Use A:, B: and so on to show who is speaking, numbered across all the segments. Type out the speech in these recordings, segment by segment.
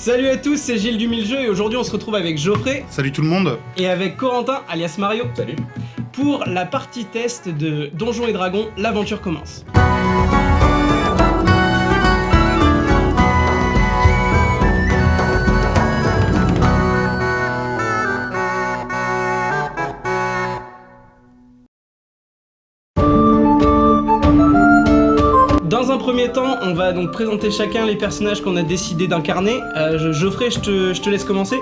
A: Salut à tous, c'est Gilles du Mille-Jeux et aujourd'hui on se retrouve avec Geoffrey.
B: Salut tout le monde.
A: Et avec Corentin, alias Mario.
C: Salut.
A: Pour la partie test de Donjons et Dragons, l'aventure commence. Dans un premier temps, on va donc présenter chacun les personnages qu'on a décidé d'incarner. Geoffrey, je te laisse commencer.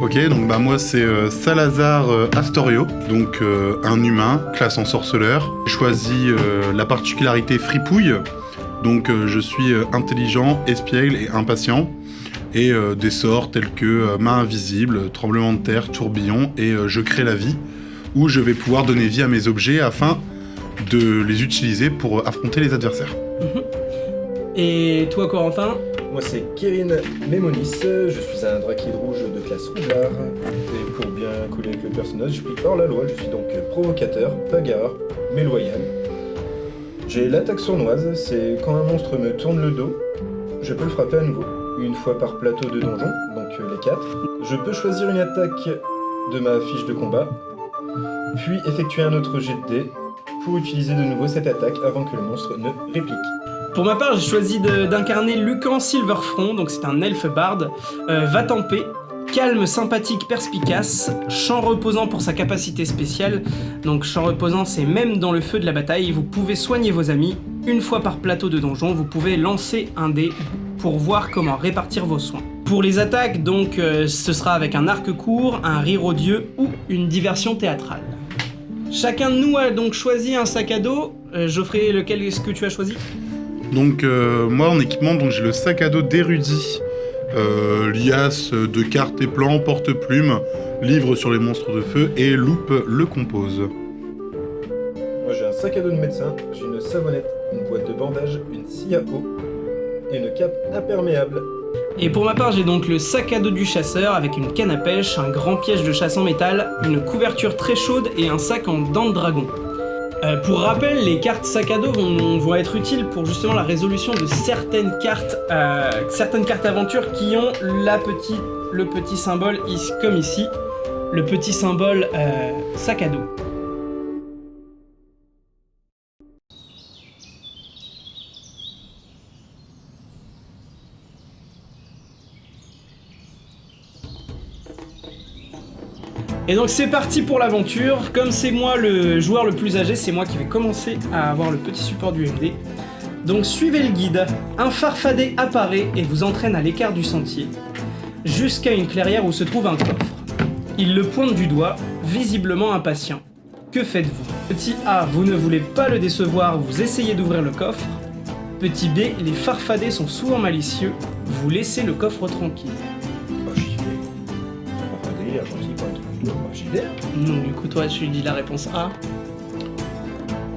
B: Ok, donc moi c'est Salazar Astorio, donc un humain, classe en sorceleur. J'ai choisi la particularité fripouille, donc je suis intelligent, espiègle et impatient. Et des sorts tels que main invisible, tremblement de terre, tourbillon et je crée la vie, où je vais pouvoir donner vie à mes objets afin de les utiliser pour affronter les adversaires.
A: Et toi Corentin?
C: Moi c'est Kérin Mémonis, je suis un draquide rouge de classe roublard. Et pour bien coller avec le personnage, je suis hors la loi, je suis donc provocateur, bagarreur, mais loyal. J'ai l'attaque sournoise, c'est quand un monstre me tourne le dos, je peux le frapper à nouveau. Une fois par plateau de donjon, donc les 4. Je peux choisir une attaque de ma fiche de combat, puis effectuer un autre jet de dés pour utiliser de nouveau cette attaque avant que le monstre ne réplique.
A: Pour ma part, j'ai choisi d'incarner Lucan Silverfront, donc c'est un elfe barde, va-tempé, calme, sympathique, perspicace, champ reposant pour sa capacité spéciale. Donc champ reposant, c'est même dans le feu de la bataille, vous pouvez soigner vos amis. Une fois par plateau de donjon, vous pouvez lancer un dé pour voir comment répartir vos soins. Pour les attaques, donc, ce sera avec un arc court, un rire odieux ou une diversion théâtrale. Chacun de nous a donc choisi un sac à dos. Geoffrey, lequel est-ce que tu as choisi ?
B: Donc moi en équipement, donc j'ai le sac à dos d'érudit, liasse de cartes et plans, porte-plume, livre sur les monstres de feu et loupe le compose.
C: Moi j'ai un sac à dos de médecin, j'ai une savonnette, une boîte de bandage, une scie à eau et une cape imperméable.
A: Et pour ma part, j'ai donc le sac à dos du chasseur avec une canne à pêche, un grand piège de chasse en métal, une couverture très chaude et un sac en dents de dragon. Pour rappel, les cartes sac à dos vont être utiles pour justement la résolution de certaines cartes aventures qui ont le petit symbole, comme ici, le petit symbole sac à dos. Et donc c'est parti pour l'aventure. Comme c'est moi le joueur le plus âgé, c'est moi qui vais commencer à avoir le petit support du MD. Donc suivez le guide. Un farfadet apparaît et vous entraîne à l'écart du sentier, jusqu'à une clairière où se trouve un coffre. Il le pointe du doigt, visiblement impatient. Que faites-vous ? Petit A, vous ne voulez pas le décevoir, vous essayez d'ouvrir le coffre. Petit B, les farfadets sont souvent malicieux, vous laissez le coffre tranquille.
C: J'y vais. Farfadet, argentique, pas un truc. J'y vais.
A: Non, du coup toi tu dis la réponse A.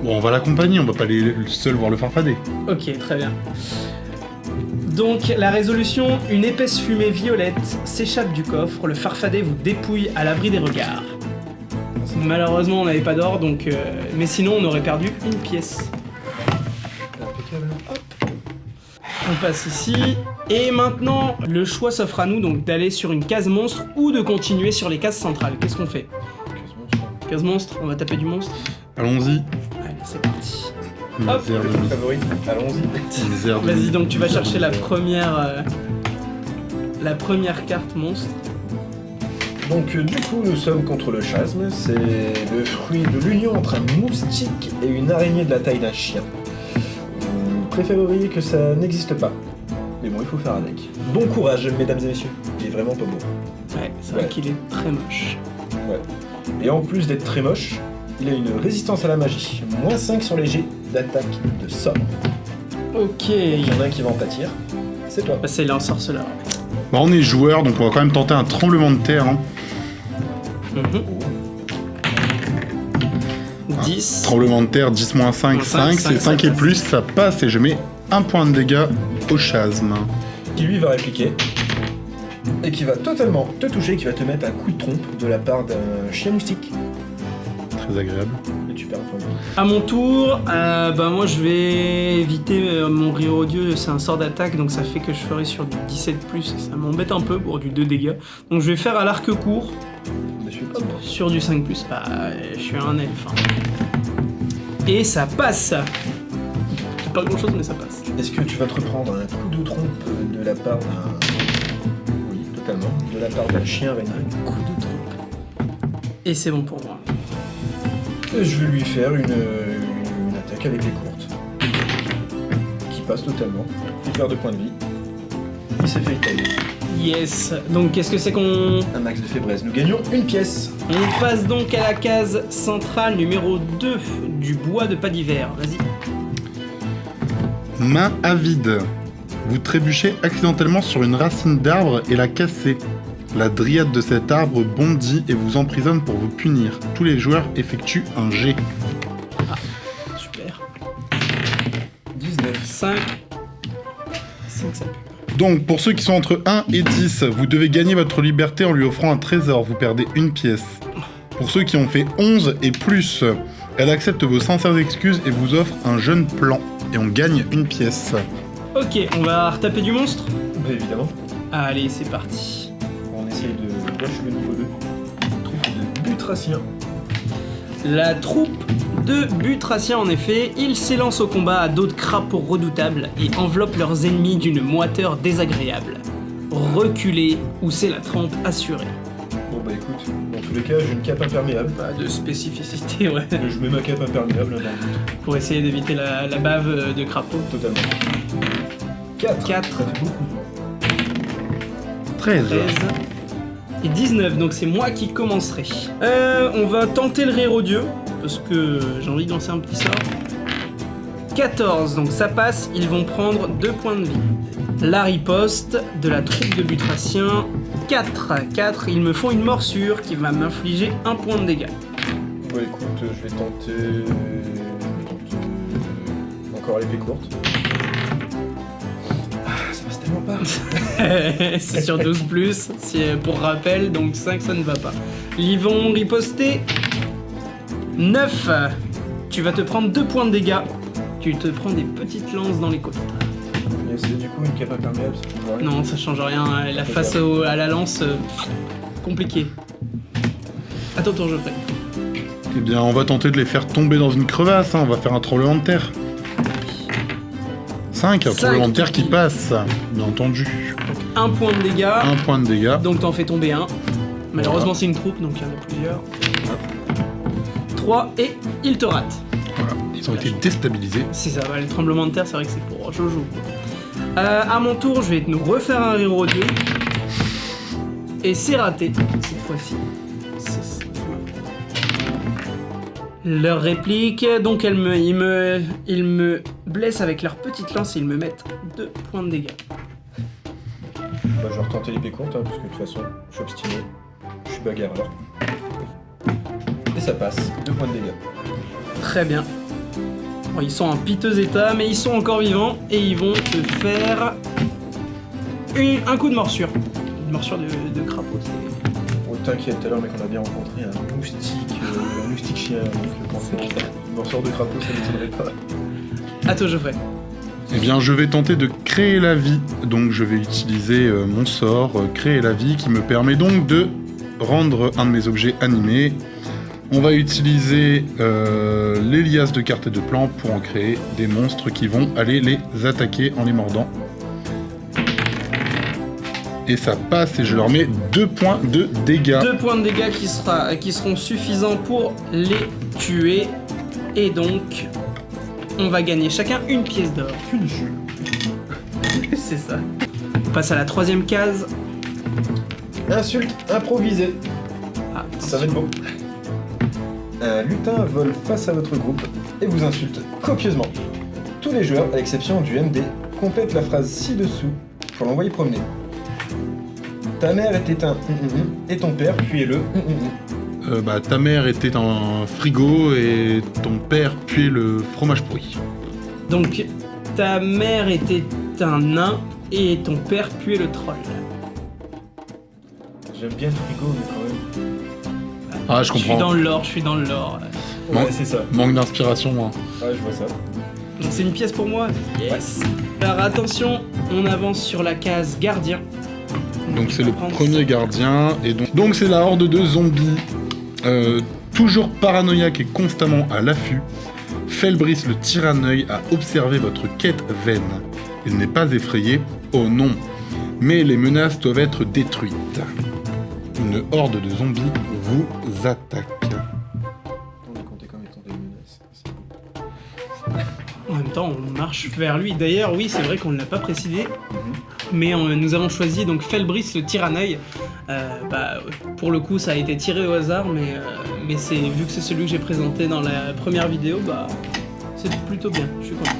B: Bon, on va l'accompagner, on va pas aller seul voir le farfadet.
A: Ok, très bien. Donc la résolution, une épaisse fumée violette s'échappe du coffre, le farfadet vous dépouille à l'abri des regards. Malheureusement on n'avait pas d'or, donc mais sinon on aurait perdu une pièce.
C: Impeccable.
A: Hop. On passe ici. Et maintenant, le choix s'offre à nous donc d'aller sur une case monstre ou de continuer sur les cases centrales. Qu'est-ce qu'on fait ? Case monstre, on va taper du monstre.
B: Allons-y.
A: Allez, c'est parti.
B: Misère
A: Hop.
B: de misère.
C: Favori, allons-y.
B: Misère de
A: Vas-y,
B: misère.
A: donc tu vas chercher la première carte monstre.
C: Donc du coup nous sommes contre le chasme, c'est le fruit de l'union entre un moustique et une araignée de la taille d'un chien. Vous préféreriez que ça n'existe pas, mais bon il faut faire avec. Bon courage mesdames et messieurs, il est vraiment pas beau.
A: Ouais, c'est vrai
C: Ouais.
A: qu'il est très moche.
C: Ouais. Et en plus d'être très moche, il a une résistance à la magie, moins 5 sur les jets d'attaque de sort.
A: Ok.
C: Il y en a un qui va en pâtir, c'est toi.
A: Bah, c'est l'ensorceleur.
B: Bah, on est joueur, donc on va quand même tenter un tremblement de terre. Hein.
A: 10.
B: Tremblement de terre, 10-5, 5, c'est 5
A: ça
B: et
A: passe.
B: plus, ça passe et je mets un point de dégâts au chasme.
C: Qui lui va répliquer, et qui va totalement te toucher, qui va te mettre un coup de trompe de la part d'un chien moustique.
B: Très agréable.
C: Et tu perds un point de vie.
A: À mon tour, moi je vais éviter mon rire odieux, c'est un sort d'attaque, donc ça fait que je ferai sur du 17+, et ça m'embête un peu pour du 2 dégâts. Donc je vais faire à l'arc court,
C: Monsieur pas moi.
A: sur du 5+, bah je suis un elfe. Hein. Et ça passe. C'est pas grand chose mais ça passe.
C: Est-ce que tu vas te reprendre un coup de trompe de la part d'un... Oui, totalement. De la part d'un chien avec un coup de trompe.
A: Et c'est bon pour moi.
C: Je vais lui faire une attaque avec les courtes. Qui passe totalement. Il perd 2 points de vie. Il s'est fait tailler.
A: Yes. Donc qu'est-ce que c'est qu'on...
C: Un max de faiblesse. Nous gagnons une pièce.
A: On passe donc à la case centrale numéro 2 du bois de pas d'hiver. Vas-y.
B: Main avide. Vous trébuchez accidentellement sur une racine d'arbre et la cassez. La dryade de cet arbre bondit et vous emprisonne pour vous punir. Tous les joueurs effectuent un jet.
A: Super.
C: 19.
A: 5. 5 ça pue.
B: Donc, pour ceux qui sont entre 1 et 10, vous devez gagner votre liberté en lui offrant un trésor. Vous perdez une pièce. Pour ceux qui ont fait 11 et plus, elle accepte vos sincères excuses et vous offre un jeune plan. Et on gagne une pièce.
A: Ok, on va retaper du monstre.
C: Bah, évidemment.
A: Allez, c'est parti.
C: On essaye de gâcher le niveau 2. Troupe de butraciens.
A: La troupe de butraciens, en effet, ils s'élancent au combat à dos de crapauds redoutables et enveloppent leurs ennemis d'une moiteur désagréable. Reculez ou c'est la trempe assurée.
C: Bon bah écoute, dans tous les cas, j'ai une cape imperméable.
A: Pas de spécificité, ouais.
C: Je mets ma cape imperméable dans le doute.
A: Pour essayer d'éviter la bave de crapaud.
C: Totalement. 4.
A: 4.
C: Ça fait beaucoup.
B: 13.
A: 13 et 19, donc c'est moi qui commencerai. On va tenter le rire odieux, parce que j'ai envie de lancer un petit sort. 14, donc ça passe, ils vont prendre 2 points de vie. La riposte de la troupe de butraciens, 4. 4, ils me font une morsure qui va m'infliger 1 point de dégâts.
C: Bon écoute, je vais tenter... Encore l'épée courte. Ah, ça passe tellement pas.
A: C'est sur 12+, pour rappel, donc 5 ça ne va pas. Ils vont riposter 9. Tu vas te prendre 2 points de dégâts. Tu te prends des petites lances dans les côtes.
C: Et c'est du coup une cape imperméable, ça change rien.
A: Non, ça change rien. La face à la lance, compliqué. À ton tour, Geoffrey.
B: Eh bien, on va tenter de les faire tomber dans une crevasse. Hein. On va faire un tremblement de terre. 5, un tremblement de terre qui passe, bien entendu.
A: 1 point de dégâts.
B: 1 point de dégâts.
A: Donc t'en fais tomber un. Malheureusement, c'est une troupe, donc il y en a plusieurs. 3 et il te rate.
B: Voilà, ils ont été déstabilisés.
A: Si ça va, les tremblements de terre, c'est vrai que c'est pour Jojo. À mon tour, je vais nous refaire un rire odieux. Et c'est raté, cette fois-ci. Leur réplique, donc ils me blessent avec leur petite lance et ils me mettent 2 points de dégâts.
C: Bah, je vais retenter l'épée courte, hein, parce que de toute façon, je suis obstiné. Je suis bagarreur. Et ça passe. 2 points de dégâts.
A: Très bien. Bon, ils sont en piteux état, mais ils sont encore vivants et ils vont te faire un coup de morsure. Une morsure de crapaud.
C: Bon, t'inquiète, tout à l'heure, mec, on a bien rencontré un moustique chien. Donc, quand une morsure de crapaud, ça ne m'étonnerait pas.
A: À toi, Geoffrey.
B: Eh bien, je vais tenter de créer la vie. Donc, je vais utiliser mon sort, créer la vie, qui me permet donc de rendre un de mes objets animés. On va utiliser l'Elias de cartes et de plans pour en créer des monstres qui vont aller les attaquer en les mordant. Et ça passe et je leur mets 2 points de dégâts.
A: 2 points de dégâts qui seront suffisants pour les tuer. Et donc, on va gagner chacun une pièce d'or. C'est ça. On passe à la 3e case.
C: Insulte improvisée.
A: Ah,
C: Ça va être beau. Un lutin vole face à votre groupe et vous insulte copieusement. Tous les joueurs, à l'exception du MD, complètent la phrase ci-dessous pour l'envoyer promener. Ta mère était un et ton père, puis est le
B: Ta mère était un frigo et ton père puis le fromage pourri.
A: Donc, ta mère était un nain et ton père puait le troll.
C: J'aime bien le frigo, mais quand même.
B: Ah, je
A: Je suis
B: comprends.
A: dans le lore.
C: Ouais, c'est ça.
B: Manque d'inspiration, moi.
C: Ah, je vois ça.
A: Donc c'est une pièce pour moi. Yes. Alors attention, on avance sur la case gardien.
B: Donc c'est
A: on
B: le
A: va prendre
B: premier
A: ça.
B: gardien. Et donc c'est la horde de zombies. Toujours paranoïaque et constamment à l'affût. Felbris le tire-à-œil a observé votre quête vaine. Il n'est pas effrayé, oh non. Mais les menaces doivent être détruites. Une horde de zombies vous attaque.
C: On est compté comme étant des menaces.
A: En même temps, on marche vers lui. D'ailleurs, oui, c'est vrai qu'on ne l'a pas précisé, mais nous avons choisi donc Felbris le tire-à-œil. Pour le coup, ça a été tiré au hasard, mais c'est vu que c'est celui que j'ai présenté dans la première vidéo, c'est plutôt bien. Je suis content.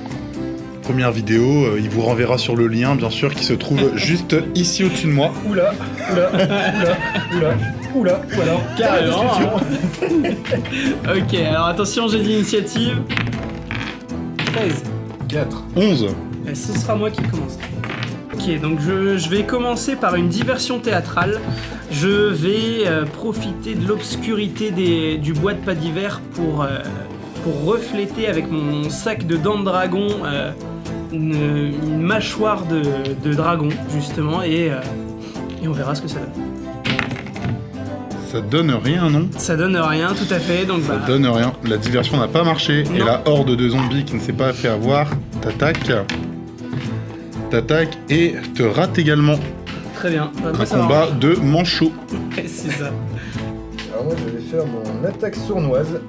B: Première vidéo, il vous renverra sur le lien, bien sûr, qui se trouve juste ici au-dessus de moi.
C: Oula, ou alors
A: Carrément. Ok, alors attention, j'ai d'initiative. 13.
C: 4.
B: 11.
A: Ce sera moi qui commence. Ok, donc je vais commencer par une diversion théâtrale. Je vais profiter de l'obscurité du bois de pas d'hiver pour refléter avec mon sac de dents de dragon une mâchoire de dragon, justement, et on verra ce que ça donne.
B: Ça donne rien, non?
A: Ça donne rien, tout à fait, donc
B: Ça donne rien. La diversion n'a pas marché. Et
A: Non.
B: la horde de zombies qui ne s'est pas fait avoir t'attaque et te rate également.
A: très bien. Moi,
B: Un
A: ça
B: combat
A: m'arrange.
B: de manchot.
A: C'est ça.
C: Alors moi je vais faire mon attaque sournoise,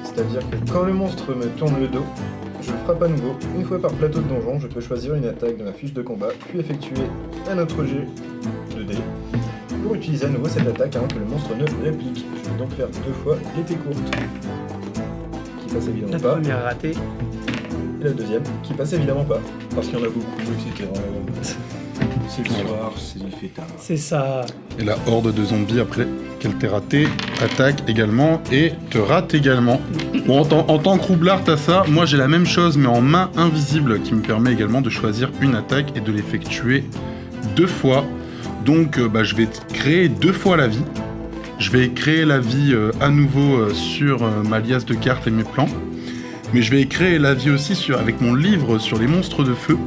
C: c'est-à-dire que quand le monstre me tourne le dos, je le frappe à nouveau. Une fois par plateau de donjon, je peux choisir une attaque de ma fiche de combat, puis effectuer un autre jet de dés pour utiliser à nouveau cette attaque avant que le monstre ne réplique. Je vais donc faire 2 fois l'épée courte, qui passe évidemment
A: La
C: pas,
A: première ratée.
C: et la deuxième, qui passe évidemment pas, parce qu'il y en a beaucoup, etc. C'est le soir, il fait tard.
A: C'est ça.
B: Et la horde de zombies, après qu'elle t'ait raté, attaque également et te rate également. Bon, en tant que roublard, t'as ça. Moi, j'ai la même chose, mais en main invisible, qui me permet également de choisir une attaque et de l'effectuer 2 fois. Donc, je vais créer 2 fois la vie. Je vais créer la vie à nouveau sur ma liasse de cartes et mes plans. Mais je vais créer la vie aussi avec mon livre sur les monstres de feu.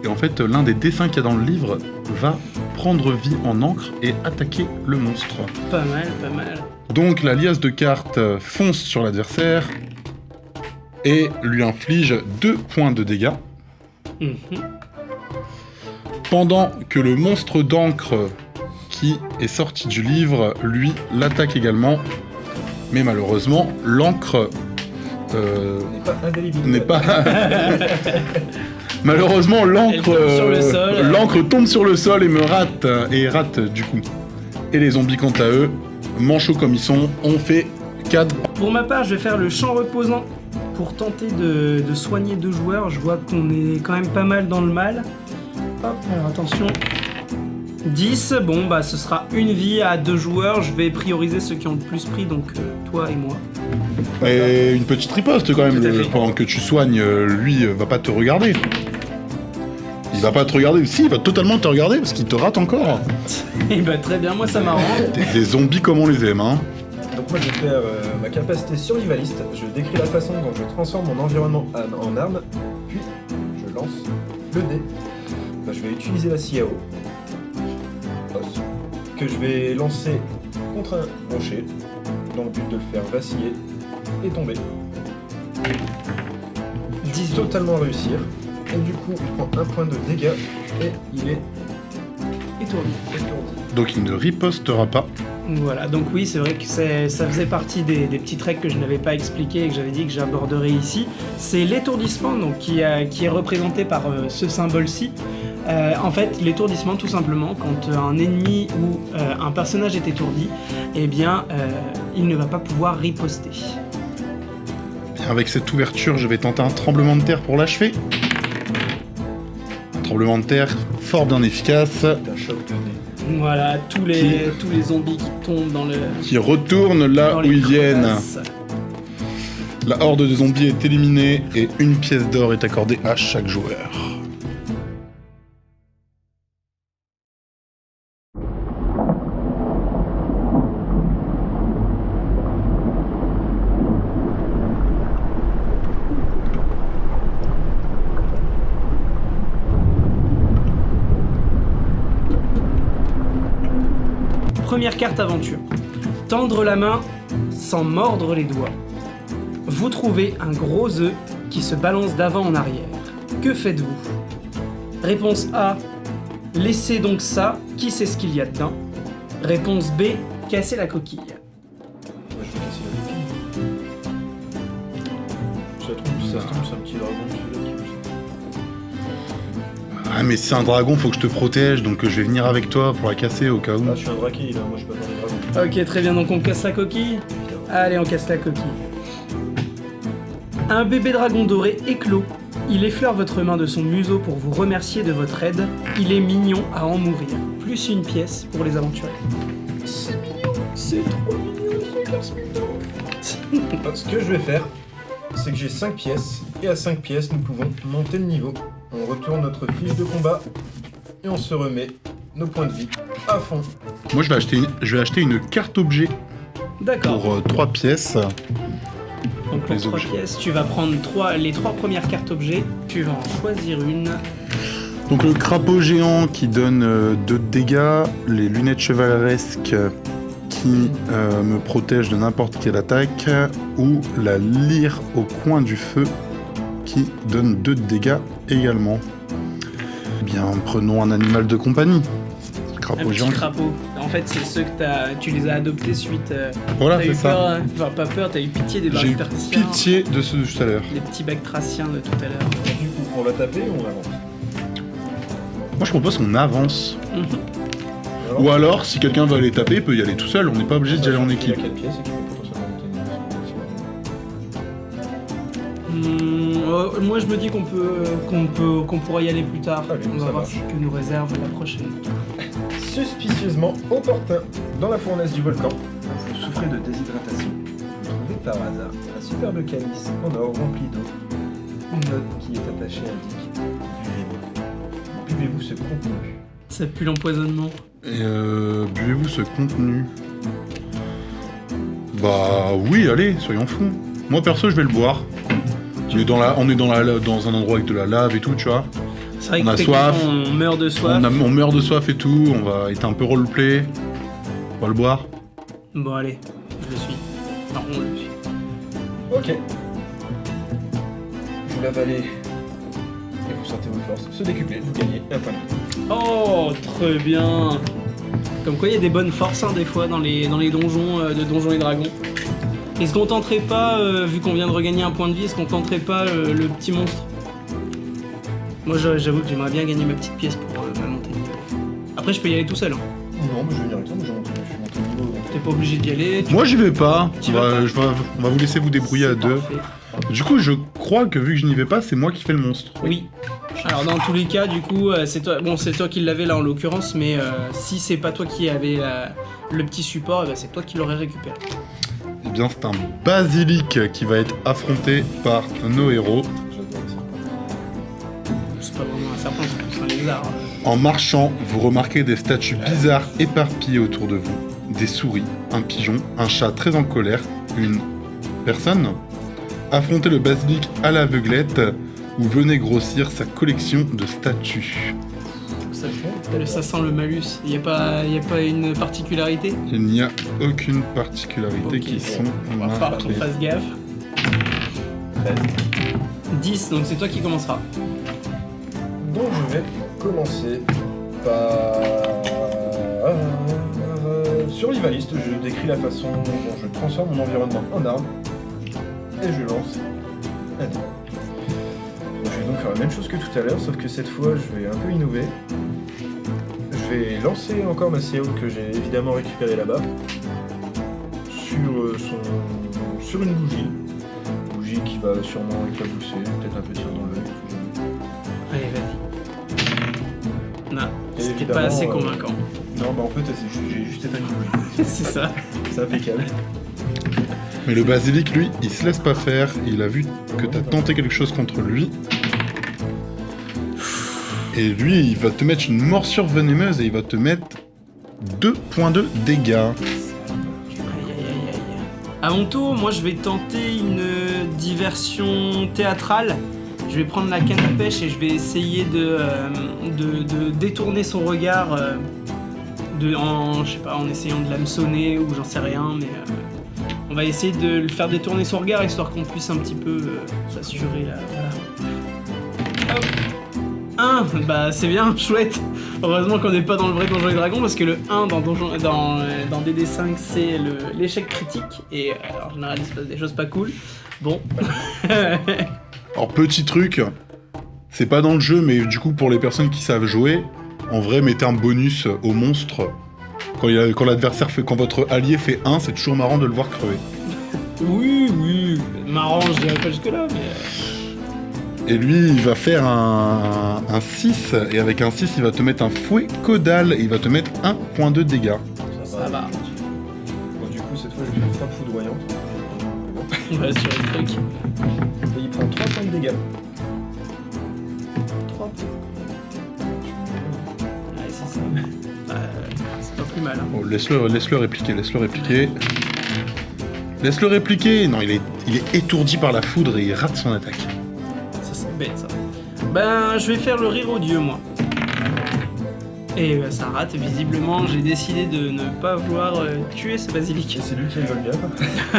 B: Et en fait, l'un des dessins qu'il y a dans le livre va prendre vie en encre et attaquer le monstre.
A: Pas mal, pas mal.
B: Donc la liasse de cartes fonce sur l'adversaire et lui inflige 2 points de dégâts.
A: Mhm.
B: Pendant que le monstre d'encre qui est sorti du livre, lui, l'attaque également. Mais malheureusement, l'encre
C: N'est pas indélébile.
B: n'est pas... Malheureusement,
A: Elle tombe sur le sol.
B: l'encre tombe sur le sol et me rate, et rate du coup. Et les zombies, quant à eux, manchots comme ils sont, ont fait 4.
A: Pour ma part, je vais faire le champ reposant pour tenter de soigner 2 joueurs. Je vois qu'on est quand même pas mal dans le mal. Hop, alors attention. 10, bon ce sera une vie à 2 joueurs. Je vais prioriser ceux qui ont le plus pris, donc toi et moi.
B: Et une petite riposte quand même,
A: Tout à fait.
B: pendant que tu soignes, lui va pas te regarder. Il va pas te regarder, si, il va totalement te regarder parce qu'il te rate encore.
A: Et très bien, moi ça m'arrange.
B: Des zombies comme on les aime, hein.
C: Donc moi je vais faire ma capacité survivaliste, je décris la façon dont je transforme mon environnement en arme, puis je lance le dé. Je vais utiliser la scie à eau, que je vais lancer contre un rocher, dans le but de le faire vaciller et tomber. Je vais
A: 18.
C: totalement réussir, et du coup il prend 1 point de dégâts, et il est
A: Étourdi.
B: Donc il ne ripostera pas.
A: Voilà, donc oui, c'est vrai que ça faisait partie des petites règles que je n'avais pas expliquées et que j'avais dit que j'aborderais ici. C'est l'étourdissement donc, qui est représenté par ce symbole-ci. En fait, l'étourdissement, tout simplement, quand un ennemi ou un personnage est étourdi, eh bien, il ne va pas pouvoir riposter.
B: Bien, avec cette ouverture, je vais tenter un tremblement de terre pour l'achever. Un tremblement de terre fort bien efficace,
C: un choc de dé.
A: Voilà, tous les zombies qui tombent dans le...
B: qui retourne là
A: dans
B: où
A: les
B: ils viennent.
A: crevasses.
B: La horde de zombies est éliminée et une pièce d'or est accordée à chaque joueur.
A: première carte aventure. Tendre la main sans mordre les doigts. Vous trouvez un gros œuf qui se balance d'avant en arrière. Que faites-vous? Réponse A. Laissez donc ça, qui sait ce qu'il y a dedans? Réponse B. Cassez la coquille.
C: Moi, je vais casser la coquille. Ça se trouve, c'est un petit dragon celui-là qui me
B: Ah, mais c'est un dragon, faut que je te protège, donc je vais venir avec toi pour la casser au cas où.
C: Ah, je suis un draquille, là, moi je suis pas dans les dragons.
A: Ok, très bien, donc on casse la coquille. Allez, on casse la coquille. Un bébé dragon doré éclot. Il effleure votre main de son museau pour vous remercier de votre aide. Il est mignon à en mourir. Plus une pièce pour les aventuriers.
C: C'est mignon, c'est trop mignon, ce garçon. Ce que je vais faire, c'est que j'ai 5 pièces, et à 5 pièces, nous pouvons monter le niveau. On retourne notre fiche de combat, et on se remet nos points de vie à fond.
B: Moi, je vais acheter une carte objet
A: D'accord.
B: pour 3 pièces.
A: Donc pour
B: les
A: 3
B: objets.
A: pièces, tu vas prendre les 3 premières cartes objets. Tu vas en choisir une.
B: Donc le crapaud géant qui donne 2 de dégâts, les lunettes chevaleresques qui me protègent de n'importe quelle attaque, ou la lyre au coin du feu qui donne 2 de dégâts également. Bien, prenons un animal de compagnie.
A: Un
B: Crapaud
A: petit
B: géant.
A: crapaud. En fait, c'est ceux que tu les as adoptés suite.
B: Voilà,
A: T'as
B: c'est
A: eu
B: ça.
A: peur, hein. Enfin, pas peur, t'as eu pitié des
B: J'ai eu
A: Bactraciens.
B: pitié de ceux de tout à l'heure.
A: Les petits Bactraciens de tout à l'heure.
C: Du coup, on va taper ou on avance?
B: Moi, je propose qu'on avance.
C: Alors,
B: Ou alors, si quelqu'un veut aller taper, il peut y aller tout seul. On n'est pas obligé d'y aller en équipe.
C: Il y a 4 pièces et qu'il peut potentiellement monter une
A: Moi, je me dis qu'on pourra y aller plus tard.
C: Allez,
A: On va
C: ça
A: voir
C: marche.
A: ce que nous réserve la prochaine.
C: Suspicieusement opportun, dans la fournaise du volcan, vous souffrez de déshydratation. Vous trouvez par hasard un superbe calice en or rempli d'eau. Une note qui est attachée indique buvez-vous. Buvez-vous ce contenu.
A: Ça pue l'empoisonnement.
B: Et buvez-vous ce contenu? Bah oui, allez, soyons fous. Moi perso, je vais le boire. On est dans un endroit avec de la lave et tout, tu vois.
A: C'est vrai
B: On
A: que
B: a
A: techniquement,
B: soif.
A: on meurt de soif.
B: On meurt de soif et tout, on va être un peu roleplay. On va le boire.
A: Bon, allez, je le suis. Non, on le suit.
C: Ok. Vous l'avalez et vous sentez vos forces se décupler. Vous gagnez un point de vie.
A: Oh, très bien. Comme quoi, il y a des bonnes forces, hein, des fois, dans les donjons de Donjons et Dragons. Est-ce qu'on tenterait pas, vu qu'on vient de regagner un point de vie, est-ce qu'on tenterait pas le petit monstre? Moi, j'avoue que j'aimerais bien gagner ma petite pièce pour me monter de niveau. Après, je peux y aller tout seul. Hein.
C: Non, mais je vais venir avec toi, moi je suis monté de niveau.
A: T'es pas obligé d'y aller.
B: Moi j'y vais pas.
A: Tu
B: On
A: vas pas.
B: va vous laisser vous débrouiller à
A: C'est
B: deux.
A: parfait.
B: Du coup, je crois que vu que je n'y vais pas, c'est moi qui fais le monstre.
A: Oui. Alors dans tous les cas, du coup, c'est toi. Bon, c'est toi qui l'avais là en l'occurrence, mais si c'est pas toi qui avais le petit support, eh ben, c'est toi qui l'aurais récupéré.
B: Eh bien, c'est un basilic qui va être affronté par nos héros.
C: J'adore ça.
A: C'est pas vraiment un serpent, c'est plus un lézard.
B: En marchant, vous remarquez des statues bizarres éparpillées autour de vous. Des souris, un pigeon, un chat très en colère, une personne. Affrontez le basilic à l'aveuglette ou venez grossir sa collection de statues.
A: Ça sent le malus. Il y a pas une particularité.
B: Il n'y a aucune particularité
A: Ok.
B: qui sont
A: On va falloir qu'on
B: marquées.
A: fasse gaffe. 10, donc c'est toi qui commenceras.
C: Donc je vais commencer par... Survivaliste, je décris la façon dont je transforme mon environnement en arme et je lance un dé. Je vais donc faire la même chose que tout à l'heure, sauf que cette fois je vais un peu innover. Je vais lancer encore ma séole que j'ai évidemment récupérée là-bas sur une bougie. Bougie qui va sûrement éclabousser, peut-être un peu tir dans l'œil.
A: Allez, vas-y. Non,
C: Et
A: c'était
C: évidemment,
A: pas assez convaincant.
C: Non, bah en fait j'ai juste éteint une bougie.
A: C'est ça.
C: C'est impeccable.
B: Mais le basilic, lui, il se laisse pas faire. Il a vu que t'as tenté quelque chose contre lui. Et lui, il va te mettre une morsure venimeuse et il va te mettre 2 points de dégâts.
A: Aïe, aïe, aïe, aïe. À mon tour, moi je vais tenter une diversion théâtrale. Je vais prendre la canne à pêche et je vais essayer de détourner son regard je sais pas, en essayant de l'hameçonner ou j'en sais rien, mais on va essayer de le faire détourner son regard histoire qu'on puisse un petit peu s'assurer là. Voilà. Hop. 1, bah c'est bien, chouette. Heureusement qu'on n'est pas dans le vrai Donjons et Dragons parce que le 1 dans DD5 c'est l'échec critique et en général il se passe des choses pas cool. Bon.
B: Alors petit truc, c'est pas dans le jeu mais du coup pour les personnes qui savent jouer, en vrai mettez un bonus au monstre. Quand l'adversaire fait, quand votre allié fait 1, c'est toujours marrant de le voir crever.
A: Oui, marrant je dirais pas jusque là mais...
B: Et lui, il va faire un 6, et avec un 6, il va te mettre un fouet caudal, et il va te mettre 1.2 de dégâts.
A: Ça va.
C: Bon, du coup, cette fois, je vais faire frappe foudroyante.
A: Ouais, sur le truc.
C: Et il prend 3 points de dégâts.
A: 3 Ouais, c'est ça. C'est pas plus mal. Hein.
B: Oh, laisse-le répliquer. Laisse-le répliquer. Non, il est étourdi par la foudre et il rate son attaque.
A: Ça, c'est bête, ça. Ben, je vais faire le rire aux dieux, moi. Et ça rate, visiblement, j'ai décidé de ne pas vouloir tuer ce basilic.
C: Et c'est lui qui rigole bien, quoi.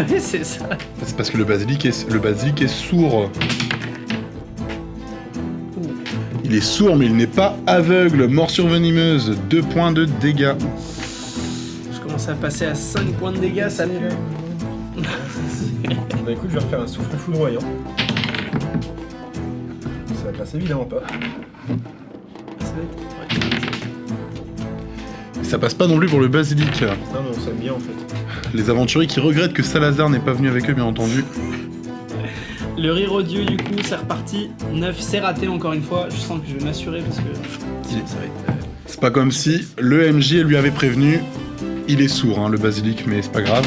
A: Ouais, c'est ça.
B: C'est parce que le basilic est sourd. Il est sourd, mais il n'est pas aveugle. Morsure venimeuse, 2 points de dégâts.
A: Je commence à passer à 5 points de dégâts, ça me...
C: Bah écoute, je vais refaire un souffle foudroyant. Ça passe évidemment pas.
A: Ça va être... ouais.
B: Ça passe pas non plus pour le basilic.
C: Non, on s'aime bien en fait.
B: Les aventuriers qui regrettent que Salazar n'est pas venu avec eux, bien entendu.
A: Le rire aux dieux, du coup, c'est reparti. 9, c'est raté encore une fois. Je sens que je vais m'assurer parce que sinon, ça va être...
B: C'est pas comme si le MJ lui avait prévenu. Il est sourd, hein, le basilic, mais c'est pas grave.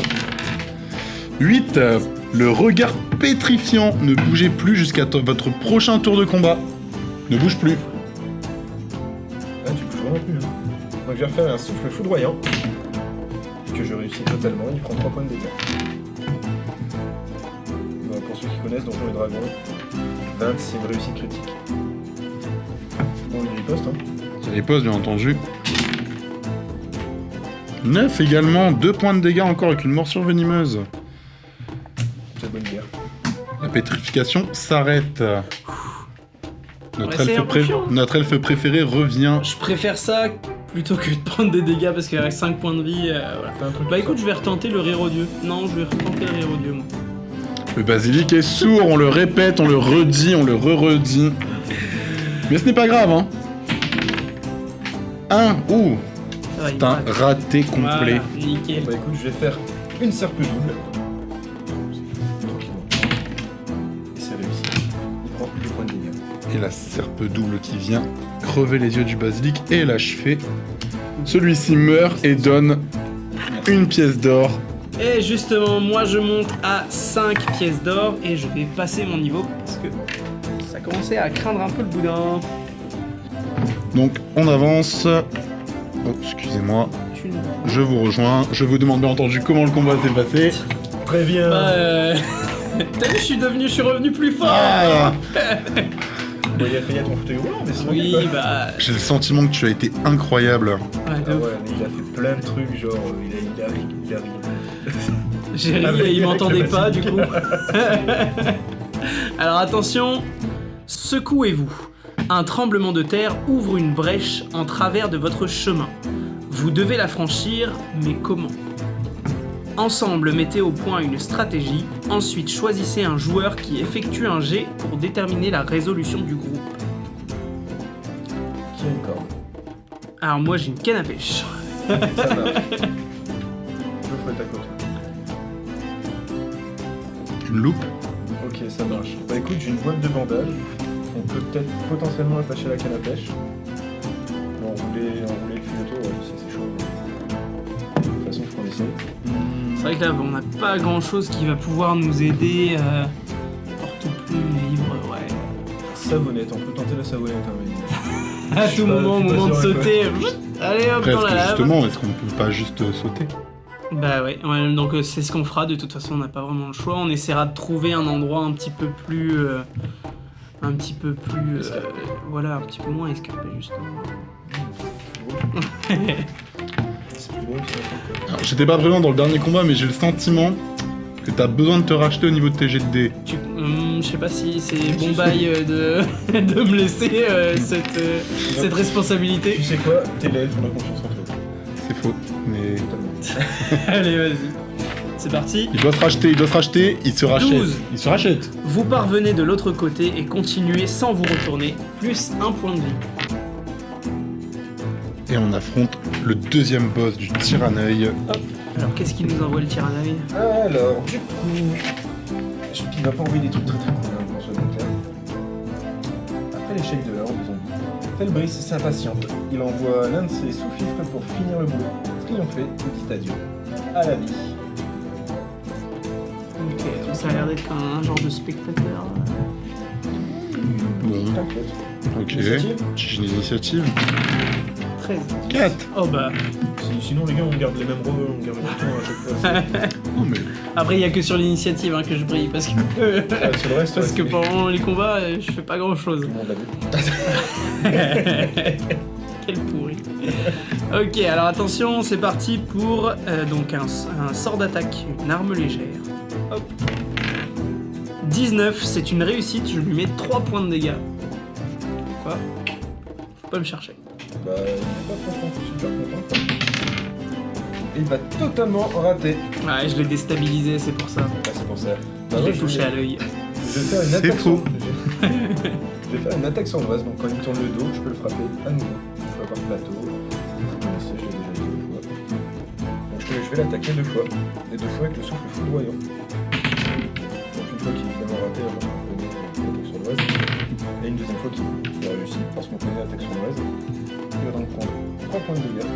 B: 8. Le regard pétrifiant. Ne bougez plus jusqu'à votre prochain tour de combat. Ne bouge plus.
C: Ah, tu bouges vraiment plus. Hein. Donc je vais refaire un souffle foudroyant. Que je réussis totalement. Il prend 3 points de dégâts. Bon, pour ceux qui connaissent Donjons et Dragons, 20 c'est une réussite critique. Bon, il riposte, hein.
B: Ça riposte, bien entendu. 9 également. 2 points de dégâts encore avec une morsure venimeuse.
C: C'est bonne guerre.
B: La pétrification s'arrête.
A: Ouais, c'est un peu chiant.
B: Notre elfe préféré revient.
A: Je préfère ça plutôt que de prendre des dégâts parce qu'avec 5 points de vie, voilà.
C: Fais un truc
A: Bah écoute, je vais retenter le rire aux dieux. Non, je vais retenter le rire aux dieux, moi.
B: Le basilic est sourd, on le répète, on le redit, on le re-redit. Mais ce n'est pas grave, hein. 1, ouh,
A: Ça va, il
B: c'est un
A: rate.
B: raté complet.
A: Voilà, nickel.
C: Bah écoute, je vais faire une serpe double. Tranquillement. Et c'est réussi. Il prend 2 points de dégâts.
B: Et la serpe double qui vient crever les yeux du basilic et l'achever. Celui-ci meurt et donne une pièce d'or.
A: Et justement, moi je monte à 5 pièces d'or et je vais passer mon niveau parce que ça commençait à craindre un peu le boudin.
B: Donc on avance. Oh, excusez-moi,
A: Tu ne-
B: je vous rejoins. Je vous demande bien entendu comment le combat s'est passé.
C: Très bien.
A: Bah, t'as vu, je suis revenu plus fort.
B: Ah,
C: Bon, il a failli être en fauteuil roulant, mais c'est
A: Oui,
C: bon, quoi.
A: bah.
B: j'ai le sentiment que tu as été incroyable.
A: Ouais,
C: Ah
A: de ouf.
C: ouais, mais il a fait plein de trucs, genre il a ri.
A: J'ai ri
C: Avec-
A: et il
C: avec
A: m'entendait
C: le
A: pas du
C: basilic.
A: coup. Alors attention, secouez-vous. Un tremblement de terre ouvre une brèche en travers de votre chemin. Vous devez la franchir, mais comment ? Ensemble, mettez au point une stratégie. Ensuite, choisissez un joueur qui effectue un jet pour déterminer la résolution du groupe.
C: Qui a une corde.
A: Alors moi, j'ai une canne à pêche.
C: Ça marche. Je ferai ta côte.
B: Une loupe.
C: Ok, ça marche. Bah écoute, j'ai une boîte de bandages. On peut peut-être potentiellement attacher la canne à pêche. Enrouler le fil autour, ouais, c'est chaud. De toute façon, je prends des scènes.
A: C'est vrai que là, on n'a pas grand-chose qui va pouvoir nous aider. Porte-plume, livre, ouais.
C: Savonnette, on peut tenter la savonnette. Hein, mais...
A: À
C: Je suis
A: tout
C: pas-
A: moment, au
C: je suis pas
A: moment de
C: sûr, quoi.
A: sauter, allez hop dans
B: Presque
A: la lave.
B: justement, est-ce qu'on peut pas juste sauter?
A: Bah ouais, donc c'est ce qu'on fera. De toute façon, on n'a pas vraiment le choix. On essaiera de trouver un endroit un petit peu plus, voilà, un petit peu moins escarpé justement.
C: bon, c'est
B: Alors, j'étais pas présent dans le dernier combat, mais j'ai le sentiment que t'as besoin de te racheter au niveau de tes jets de dés.
A: Je sais pas si c'est bon bail de, de me laisser cette responsabilité.
C: Tu sais quoi? T'es l'elfe, on a confiance en toi.
B: C'est faux, mais...
C: Totalement.
A: Allez, vas-y. C'est parti.
B: Il doit se racheter, il se rachète.
A: 12.
B: Il se rachète.
A: Vous parvenez de l'autre côté et continuez sans vous retourner, plus 1 point de vie.
B: Et on affronte le deuxième boss du Tyranneuil.
A: Hop. Alors, qu'est-ce qu'il nous envoie le Tyranneuil?
C: Alors, du coup, il va pas envoyer des trucs très très cool, hein, pour ce mec-là. Après l'échec de la horde de zombies, Felbris s'impatiente. Il envoie l'un de ses sous-fifres pour finir le boulot. Triompher, il dit adieu. À la vie.
A: Ok, donc ça a l'air d'être un genre de spectateur.
B: Bon,
C: T'inquiète.
B: ok.
C: Initiative.
B: J'ai une initiative.
A: 13.
B: 4.
A: Oh bah.
C: Sinon, les gars, on garde les mêmes rôles, on garde le bouton à chaque fois.
B: Non mais...
A: Après, il y a que sur l'initiative hein, que je brille parce que.
C: Ah, sur le reste,
A: Parce
C: ouais,
A: que
C: c'est-
A: pendant les combats, je fais pas grand chose.
C: Tout le monde l'a vu.
A: Quel pourri. Ok, alors attention, c'est parti pour donc un sort d'attaque, une arme légère. Hop. 19, c'est une réussite, je lui mets 3 points de dégâts. Quoi? Faut pas me chercher.
C: Bah, il est pas franchement super content. Quoi. Et il va totalement rater.
A: Ouais, je l'ai déstabilisé, c'est pour ça.
C: Ah, c'est pour ça.
A: Je
C: ouais,
A: l'ai touché à l'œil.
C: Je vais faire une
B: C'est
C: attaque.
B: faux.
C: Je vais faire une attaque sournoise, donc quand il me tourne le dos, je peux le frapper à nouveau. Une fois par plateau. Ça, je l'ai déjà dit 2 fois. Donc je vais l'attaquer 2 fois. Et 2 fois avec le souffle foudroyant. Donc une fois qu'il est vraiment raté, alors on connaît l'attaque sournoise. Et une deuxième fois qu'il a réussi, parce qu'on connaît l'attaque sournoise. Il va donc prendre 3 points de dégâts.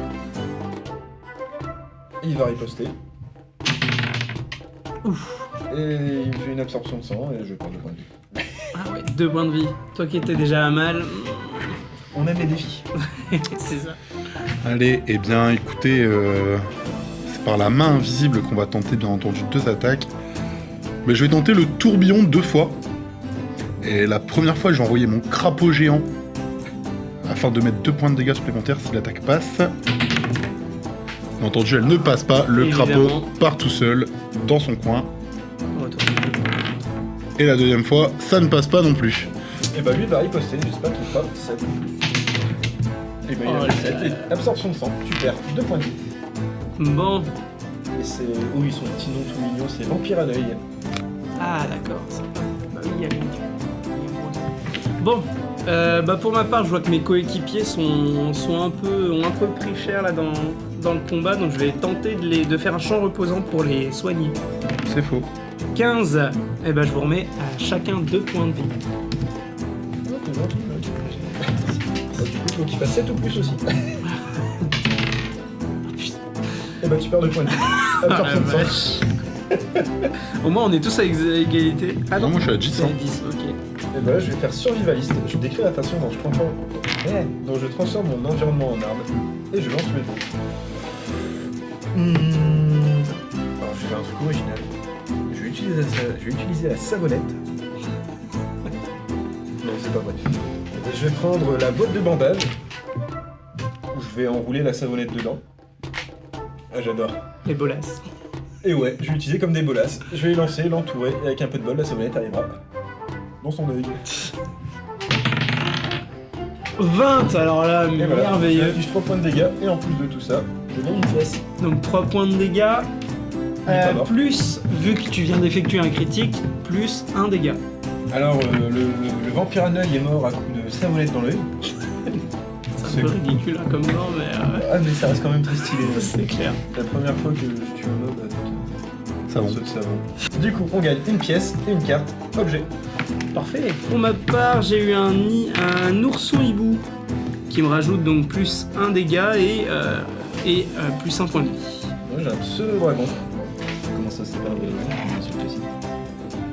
C: Et il va riposter.
A: Ouf.
C: Et il me fait une absorption de sang et je perds 2 points de vie.
A: Ah ouais, 2 points de vie. Toi qui étais déjà à mal.
C: On aime les défis.
A: C'est ça.
B: Allez, eh bien écoutez, c'est par la main invisible qu'on va tenter bien entendu 2 attaques. Mais je vais tenter le tourbillon 2 fois. Et la première fois, je vais envoyer mon crapaud géant afin de mettre 2 points de dégâts supplémentaires si l'attaque passe. Bien entendu, elle ne passe pas, le
A: Évidemment.
B: crapaud part tout seul dans son coin.
A: Retour.
B: Et la deuxième fois, ça ne passe pas non plus.
C: Et bah lui il va riposter, j'espère qu'il fera 7. Et bah il
A: Oh
C: a
A: là
C: 7,
A: là.
C: et absorption de sang, tu perds 2 points de vie.
A: Bon.
C: Et c'est... Oh ils sont petits noms tout mignons, c'est Vampire à l'œil.
A: Ah d'accord. Bah oui, il y a bien. Bon. Bah pour ma part, je vois que mes coéquipiers ont un peu pris cher là dans le combat, donc je vais tenter de faire un champ reposant pour les soigner.
B: C'est faux.
A: 15, et bah je vous remets à chacun 2 points de vie.
C: Oh t'es gentil, mec. Du coup faut qu'il fasse 7 ou plus aussi. Et bah tu perds 2 points de vie. Absorption de sang.
A: Au moins on est tous à égalité. Ah
B: Non, moi, je suis à 10,
A: c'est
B: hein.
A: 10, ok.
C: Et bah là je vais faire survivaliste, je décris la façon dont je transforme mon environnement en arme. Et je lance le dé. Alors je fais un truc original. Je vais utiliser la savonnette. Non, c'est pas vrai. Je vais prendre la boîte de bandage où je vais enrouler la savonnette dedans. Ah, j'adore.
A: Les bolasses.
C: Et ouais, je vais l'utiliser comme des bolasses. Je vais les lancer, l'entourer, et avec un peu de bol, la savonnette arrivera dans son œil.
A: 20, alors là,
C: Et voilà,
A: merveilleux.
C: j'affiche 3 points de dégâts, et en plus de tout ça, je gagne une pièce.
A: Donc 3 points de dégâts,
C: pas mort.
A: plus, vu que tu viens d'effectuer un critique, plus 1 dégât.
C: Alors, le vampire à l'œil est mort à coup de savonnette dans l'œil.
A: C'est un peu ridicule hein, comme mort, mais
C: Ah, mais ça reste quand même très stylé.
A: c'est clair.
C: La première fois que je tue un mob avec
B: Savon.
C: ce savon. Du coup, on gagne une pièce et une carte. Objet.
A: Parfait. Pour ma part, j'ai eu un ourson hibou qui me rajoute donc plus 1 dégât et plus 1 point de vie.
C: Moi, j'ai un pseudo-dragon. Comment ça s'appelle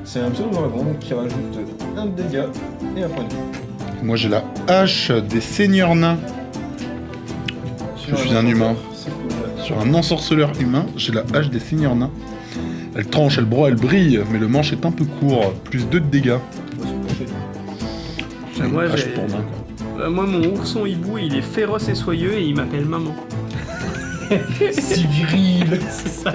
C: C'est un pseudo-dragon qui rajoute 1 de dégâts et 1 point de vie.
B: Moi, j'ai la hache des seigneurs nains. Je suis un humain.
C: C'est cool.
B: Sur un ensorceleur humain, j'ai la hache des seigneurs nains. Elle tranche, elle broie, elle brille, mais le manche est un peu court. Plus 2 de dégâts.
C: Moi, c'est une cachette.
B: C'est une
A: Moi,
B: hache
A: j'ai-
B: pour nains, quoi.
A: Moi, mon ourson hibou, il est féroce et soyeux et il m'appelle maman. Si viril. C'est ça.